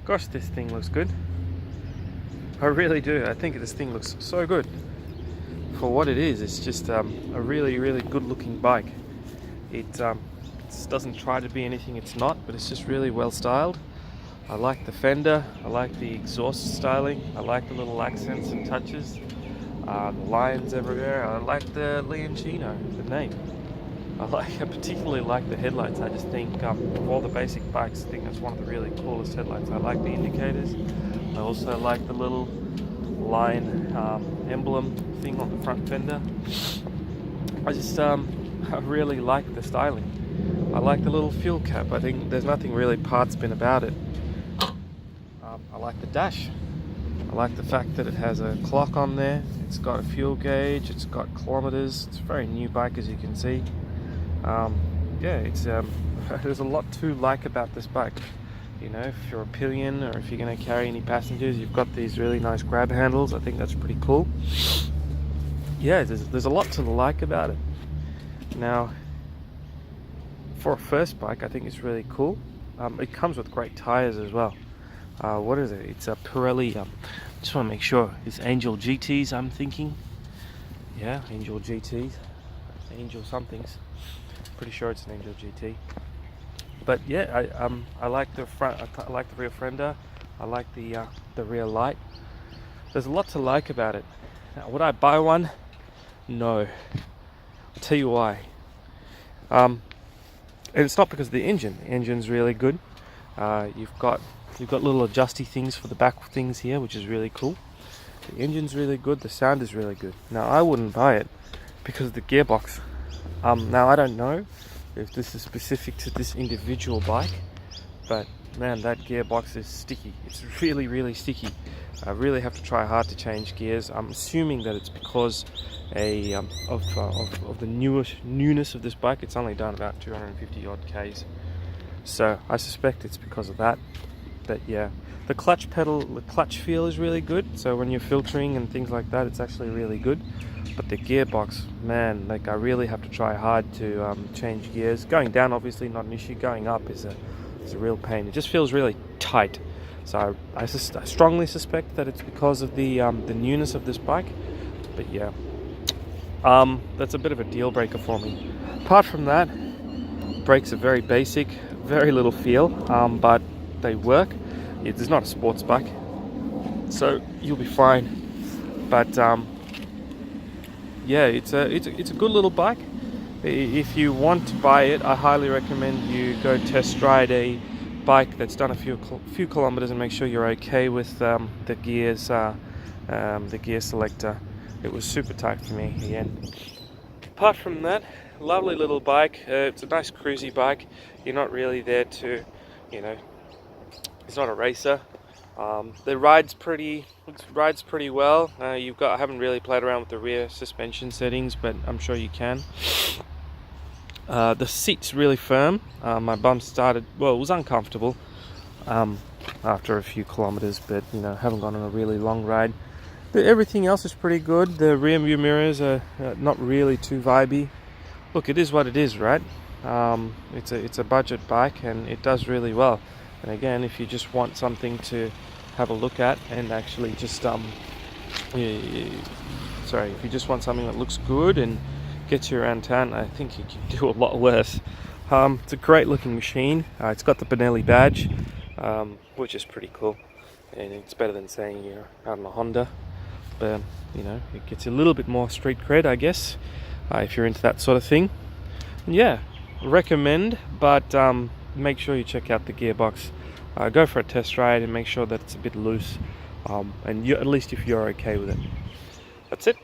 Gosh, this thing looks good. I really do. I think this thing looks so good. For what it is, it's just a really, really good looking bike. It doesn't try to be anything it's not, but it's just really well styled. I like the fender, I like the exhaust styling, I like the little accents and touches, the lines everywhere. I like the leoncino, the name. I particularly like the headlights. I just think of all the basic bikes, I think that's one of the really coolest headlights. I like the indicators. I also like the little line emblem thing on the front fender. I really like the styling. I like the little fuel cap. I think there's nothing really parts bin about it. I like the dash. I like the fact that it has a clock on there. It's got a fuel gauge. It's got kilometers. It's a very new bike, as you can see. It's there's a lot to like about this bike. You know, if you're a pillion or if you're going to carry any passengers, you've got these really nice grab handles. I think that's pretty cool. Yeah, there's a lot to like about it. Now, for a first bike, I think it's really cool. It comes with great tires as well. What is it? It's a Pirelli. Just want to make sure. It's Angel GTs, I'm thinking. Yeah, Angel GTs. Angel somethings. Pretty sure it's an Angel GT. But yeah, I like the front. I like the rear fender. I like the rear light. There's a lot to like about it. Now, would I buy one? No. I'll tell you why. And it's not because of the engine. The engine's really good. You've got little adjusty things for the back things here, which is really cool. The engine's really good. The sound is really good. Now, I wouldn't buy it because of the gearbox. Now, I don't know if this is specific to this individual bike, but man, that gearbox is sticky. It's really, really sticky. I really have to try hard to change gears. I'm assuming that it's because of the newness of this bike. It's only done about 250 odd Ks, so I suspect it's because of that. But yeah, the clutch feel is really good. So when you're filtering and things like that, it's actually really good. But the gearbox, man, like I really have to try hard to change gears. Going down, obviously not an issue. Going up is a real pain. It just feels really tight. So I strongly suspect that it's because of the newness of this bike. But yeah, that's a bit of a deal breaker for me. Apart from that, brakes are very basic, very little feel, but they work. It's not a sports bike, so you'll be fine. But yeah, it's a good little bike. If you want to buy it, I highly recommend you go test ride a bike that's done a few kilometers and make sure you're okay with the gears, the gear selector. It was super tight for me again. Apart from that, lovely little bike. It's a nice cruisy bike. You're not really there to, it's not a racer. It rides pretty well. I haven't really played around with the rear suspension settings, but I'm sure you can. The seat's really firm. My bum it was uncomfortable after a few kilometers, but haven't gone on a really long ride. But everything else is pretty good. The rear view mirrors are not really too vibey. Look, it is what it is, right? It's a budget bike and it does really well. And again, if you just want something to have a look at and actually just if you just want something that looks good and gets you around town, I think you can do a lot worse. It's a great looking machine. It's got the Benelli badge, which is pretty cool, and it's better than saying you're out on a Honda. But it gets you a little bit more street cred, I guess, if you're into that sort of thing. And yeah, recommend, but make sure you check out the gearbox. Go for a test ride and make sure that it's a bit loose, and at least if you're okay with it. That's it.